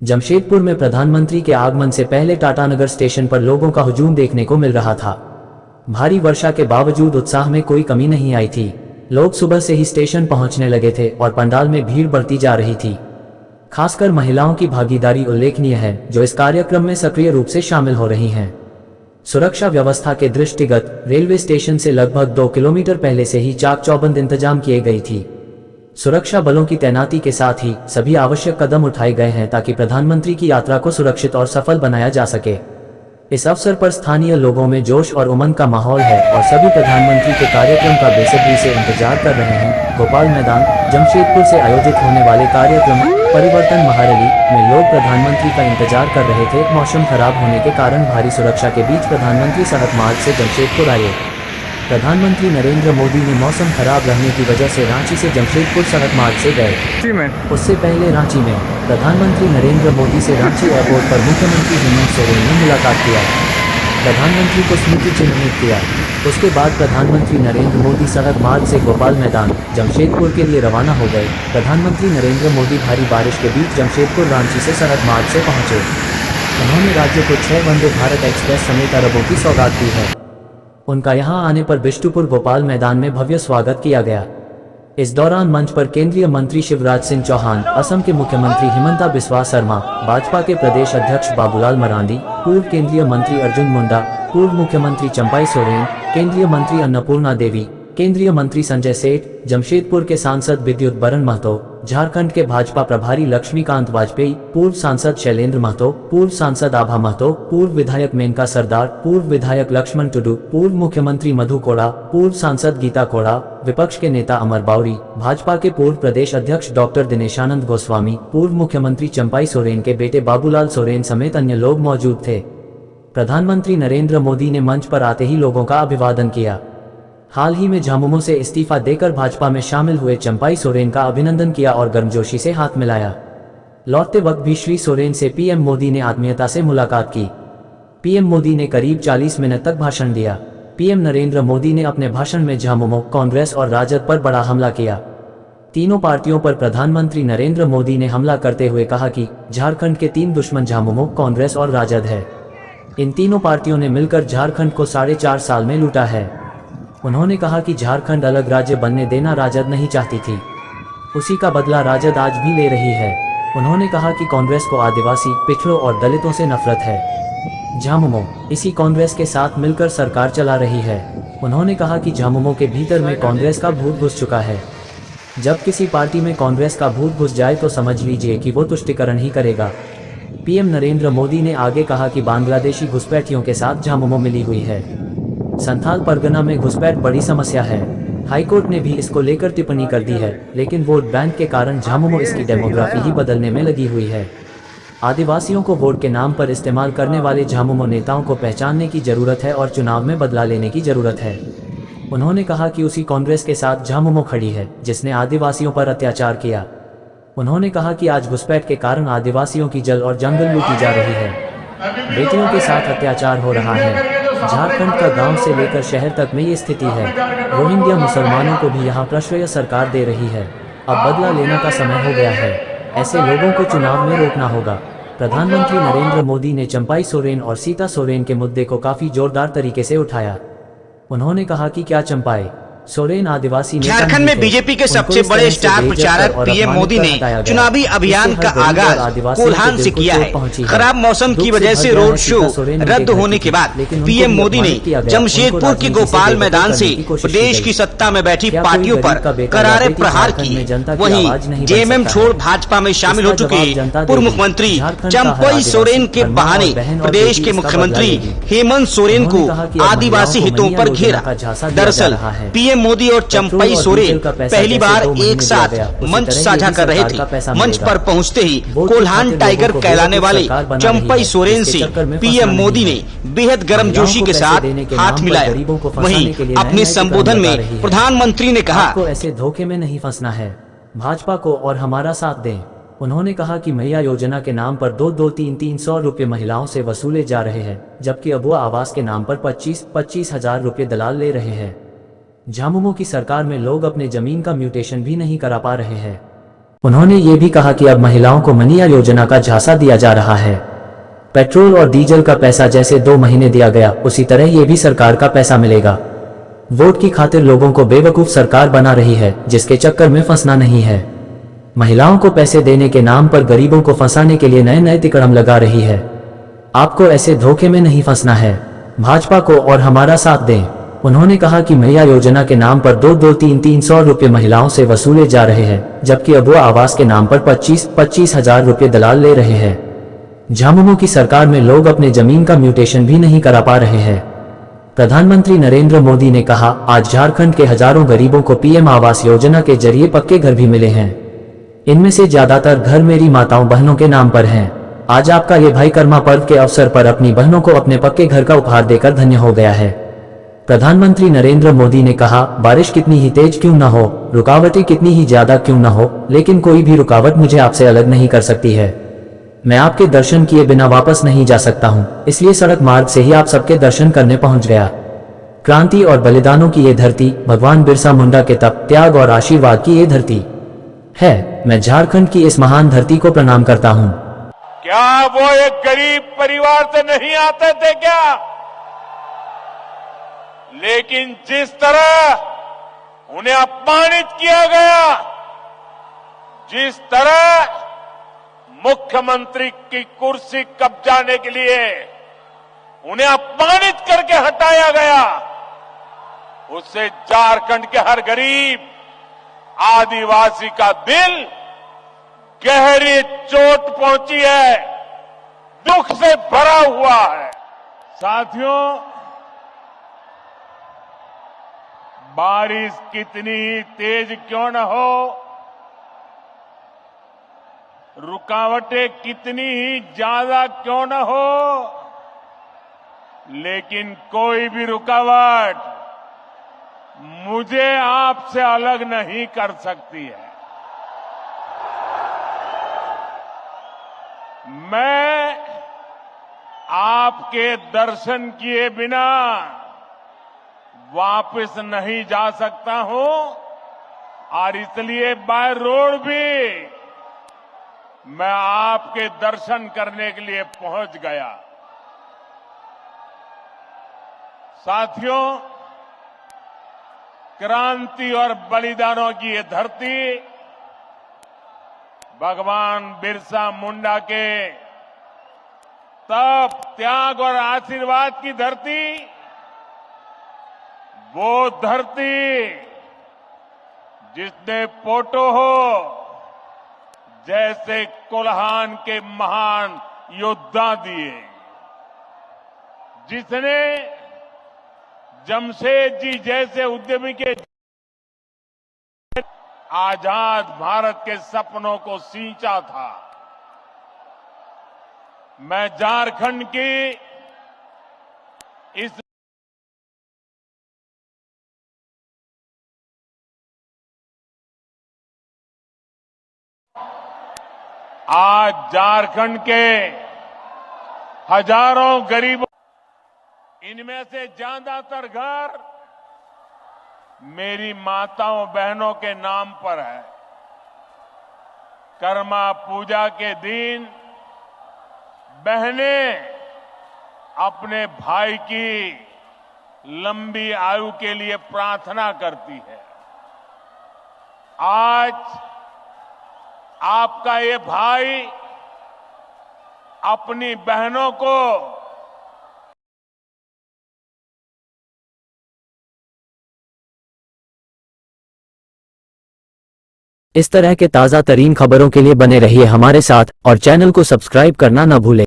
जमशेदपुर में प्रधानमंत्री के आगमन से पहले टाटानगर स्टेशन पर लोगों का हुजूम देखने को मिल रहा था। भारी वर्षा के बावजूद उत्साह में कोई कमी नहीं आई थी। लोग सुबह से ही स्टेशन पहुंचने लगे थे और पंडाल में भीड़ बढ़ती जा रही थी। खासकर महिलाओं की भागीदारी उल्लेखनीय है, जो इस कार्यक्रम में सक्रिय रूप से शामिल हो रही हैं। सुरक्षा व्यवस्था के दृष्टिगत रेलवे स्टेशन से लगभग 2 किलोमीटर पहले से ही चाक चौबंद इंतजाम किए गई थी। सुरक्षा बलों की तैनाती के साथ ही सभी आवश्यक कदम उठाए गए हैं ताकि प्रधानमंत्री की यात्रा को सुरक्षित और सफल बनाया जा सके। इस अवसर पर स्थानीय लोगों में जोश और उमंग का माहौल है और सभी प्रधानमंत्री के कार्यक्रम का बेसब्री से इंतजार कर रहे हैं। गोपाल मैदान जमशेदपुर से आयोजित होने वाले कार्यक्रम परिवर्तन महारैली में लोग प्रधानमंत्री का इंतजार कर रहे थे। मौसम खराब होने के कारण भारी सुरक्षा के बीच प्रधानमंत्री सड़क मार्ग से जमशेदपुर आए। प्रधानमंत्री नरेंद्र मोदी ने मौसम खराब रहने की वजह से रांची से जमशेदपुर सड़क मार्ग से गए। उससे पहले रांची में प्रधानमंत्री नरेंद्र मोदी से रांची एयरपोर्ट पर मुख्यमंत्री हेमंत सोरेन ने मुलाकात किया। प्रधानमंत्री को स्मृति चिन्ह भेंट किया। उसके बाद प्रधानमंत्री नरेंद्र मोदी सड़क मार्ग से गोपाल मैदान जमशेदपुर के लिए रवाना हो गए। प्रधानमंत्री नरेंद्र मोदी भारी बारिश के बीच जमशेदपुर रांची से सड़क मार्ग से पहुंचे। उन्होंने राज्य को 6 वंदे भारत एक्सप्रेस समेत अरबों की सौगात दी है। उनका यहां आने पर बिष्टुपुर गोपाल मैदान में भव्य स्वागत किया गया। इस दौरान मंच पर केंद्रीय मंत्री शिवराज सिंह चौहान, असम के मुख्यमंत्री हिमंता बिस्वा शर्मा, भाजपा के प्रदेश अध्यक्ष बाबूलाल मरांडी, पूर्व केंद्रीय मंत्री अर्जुन मुंडा, पूर्व मुख्यमंत्री चंपाई सोरेन, केंद्रीय मंत्री अन्नपूर्णा देवी, केंद्रीय मंत्री संजय सेठ, जमशेदपुर के सांसद विद्युत बरन महतो, झारखंड के भाजपा प्रभारी लक्ष्मीकांत वाजपेयी, पूर्व सांसद शैलेंद्र महतो, पूर्व सांसद आभा महतो, पूर्व विधायक मेनका सरदार, पूर्व विधायक लक्ष्मण टुडू, पूर्व मुख्यमंत्री मधु कोड़ा, पूर्व सांसद गीता कोड़ा, विपक्ष के नेता अमर बावरी, भाजपा के पूर्व प्रदेश अध्यक्ष डॉक्टर दिनेशानंद गोस्वामी, पूर्व मुख्यमंत्री चंपाई सोरेन के बेटे बाबूलाल सोरेन समेत अन्य लोग मौजूद थे। प्रधानमंत्री नरेंद्र मोदी ने मंच पर आते ही लोगों का अभिवादन किया। हाल ही में झामुमो से इस्तीफा देकर भाजपा में शामिल हुए चंपाई सोरेन का अभिनंदन किया और गर्मजोशी से हाथ मिलाया। लौटते वक्त भी श्री सोरेन से पीएम मोदी ने आत्मीयता से मुलाकात की। पीएम मोदी ने करीब 40 मिनट तक भाषण दिया। पीएम नरेंद्र मोदी ने अपने भाषण में झामुमो, कांग्रेस और राजद पर बड़ा हमला किया। तीनों पार्टियों पर प्रधानमंत्री नरेंद्र मोदी ने हमला करते हुए कहा कि झारखंड के 3 दुश्मन झामुमो, कांग्रेस और राजद है। इन तीनों पार्टियों ने मिलकर झारखंड को 4.5 साल में लूटा है। उन्होंने कहा कि झारखंड अलग राज्य बनने देना राजद नहीं चाहती थी, उसी का बदला राजद आज भी ले रही है। उन्होंने कहा कि कांग्रेस को आदिवासी, पिछड़ों और दलितों से नफरत है। झामुमो इसी कांग्रेस के साथ मिलकर सरकार चला रही है। उन्होंने कहा कि झामुमो के भीतर में कांग्रेस का भूत घुस चुका है। जब किसी पार्टी में कांग्रेस का भूत घुस जाए तो समझ लीजिए कि वो तुष्टीकरण ही करेगा। पीएम नरेंद्र मोदी ने आगे कहा कि बांग्लादेशी घुसपैठियों के साथ झामुमो मिली हुई है। संथाल परगना में घुसपैठ बड़ी समस्या है। हाईकोर्ट ने भी इसको लेकर टिप्पणी कर दी है, लेकिन वोट बैंक के कारण झामुमो इसकी डेमोग्राफी ही बदलने में लगी हुई है। आदिवासियों को वोट के नाम पर इस्तेमाल करने वाले झामुमो नेताओं को पहचानने की जरूरत है और चुनाव में बदला लेने की जरूरत है। उन्होंने कहा कि उसी कांग्रेस के साथ झामुमो खड़ी है जिसने आदिवासियों पर अत्याचार किया। उन्होंने कहा कि आज घुसपैठ के कारण आदिवासियों की जल और जंगल लूटी जा रही है, बेटियों के साथ अत्याचार हो रहा है। झारखंड का गांव से लेकर शहर तक में ये स्थिति है। रोहिंग्या मुसलमानों को भी यहाँ प्रश्रय सरकार दे रही है। अब बदला लेने का समय हो गया है। ऐसे लोगों को चुनाव में रोकना होगा। प्रधानमंत्री नरेंद्र मोदी ने चंपाई सोरेन और सीता सोरेन के मुद्दे को काफी जोरदार तरीके से उठाया। उन्होंने कहा कि क्या चंपाई सोरेन आदिवासी झारखंड में बीजेपी के सबसे बड़े स्टार प्रचारक पीएम मोदी ने चुनावी अभियान का आगाज कोल्हान से किया है। खराब मौसम की वजह से रोड शो रद्द होने के बाद पीएम मोदी ने जमशेदपुर के गोपाल मैदान से प्रदेश की सत्ता में बैठी पार्टियों पर करारे प्रहार किए। वहीं जेएमएम छोड़ भाजपा में शामिल हो चुके पूर्व मुख्यमंत्री चंपाई सोरेन के बहाने प्रदेश के मुख्यमंत्री हेमंत सोरेन को आदिवासी हितों पर घेरा। दरअसल पीएम मोदी और चंपाई सोरेन पहली बार एक साथ मंच साझा कर रहे थे। मंच पर पहुंचते ही कोल्हान टाइगर कहलाने वाले चंपाई सोरेन से पीएम मोदी ने बेहद गर्मजोशी के साथ हाथ मिलाया। वहीं अपने संबोधन में प्रधानमंत्री ने कहा, आपको ऐसे धोखे में नहीं फंसना है, भाजपा को और हमारा साथ दें। उन्होंने कहा कि मैया योजना के नाम पर 2-300 रुपए महिलाओं से वसूले जा रहे हैं, जबकि अबुआ आवास के नाम पर 25 हजार रुपए दलाल ले रहे हैं। झामुमो की सरकार में लोग अपने जमीन का म्यूटेशन भी नहीं करा पा रहे हैं। उन्होंने ये भी कहा कि अब महिलाओं को मनिया योजना का झांसा दिया जा रहा है। पेट्रोल और डीजल का पैसा जैसे 2 महीने दिया गया, उसी तरह ये भी सरकार का पैसा मिलेगा। वोट की खातिर लोगों को बेवकूफ सरकार बना रही है, जिसके चक्कर में फंसना नहीं है। महिलाओं को पैसे देने के नाम पर गरीबों को फंसाने के लिए नए नए तिकड़म लगा रही है। आपको ऐसे धोखे में नहीं फंसना है। भाजपा को और हमारा साथ दें। उन्होंने कहा कि मैया योजना के नाम पर 2-300 रुपये महिलाओं से वसूले जा रहे हैं, जबकि अब वो आवास के नाम पर 25 हजार रुपये दलाल ले रहे हैं। झामुमो की सरकार में लोग अपने जमीन का म्यूटेशन भी नहीं करा पा रहे हैं। प्रधानमंत्री नरेंद्र मोदी ने कहा, आज झारखंड के हजारों गरीबों को पीएम आवास योजना के जरिए पक्के घर भी मिले हैं। इनमें से ज्यादातर घर मेरी माताओं बहनों के नाम पर हैं। आज आपका ये भाई कर्मा पर्व के अवसर पर अपनी बहनों को अपने पक्के घर का उपहार देकर धन्य हो गया है। प्रधानमंत्री नरेंद्र मोदी ने कहा, बारिश कितनी ही तेज क्यों न हो, रुकावटें कितनी ही ज्यादा क्यों न हो, लेकिन कोई भी रुकावट मुझे आपसे अलग नहीं कर सकती है। मैं आपके दर्शन किए बिना वापस नहीं जा सकता हूं, इसलिए सड़क मार्ग से ही आप सबके दर्शन करने पहुंच गया। क्रांति और बलिदानों की ये धरती, भगवान बिरसा मुंडा के तप, त्याग और आशीर्वाद की ये धरती है। मैं झारखंड की इस महान धरती को प्रणाम करता हूं। क्या वो एक गरीब परिवार से नहीं आते थे क्या? लेकिन जिस तरह उन्हें अपमानित किया गया, जिस तरह मुख्यमंत्री की कुर्सी कब्जाने के लिए उन्हें अपमानित करके हटाया गया, उससे झारखंड के हर गरीब आदिवासी का दिल गहरी चोट पहुंची है, दुख से भरा हुआ है। साथियों, बारिश कितनी ही तेज क्यों न हो, रुकावटें कितनी ही ज्यादा क्यों न हो, लेकिन कोई भी रुकावट मुझे आपसे अलग नहीं कर सकती है। मैं आपके दर्शन किए बिना वापस नहीं जा सकता हूं, और इसलिए बाय रोड भी मैं आपके दर्शन करने के लिए पहुंच गया। साथियों, क्रांति और बलिदानों की ये धरती, भगवान बिरसा मुंडा के तप, त्याग और आशीर्वाद की धरती, वो धरती जिसने पोटो हो जैसे कोल्हान के महान योद्धा दिए, जिसने जमशेद जी जैसे उद्यमी के आजाद भारत के सपनों को सींचा था। मैं झारखंड की इस आज झारखंड के हजारों गरीबों, इनमें से ज्यादातर घर मेरी माताओं बहनों के नाम पर है। कर्मा पूजा के दिन बहनें अपने भाई की लंबी आयु के लिए प्रार्थना करती है। आज आपका ये भाई अपनी बहनों को इस तरह के ताजा तरीन खबरों के लिए बने रहिए हमारे साथ और चैनल को सब्सक्राइब करना न भूलें।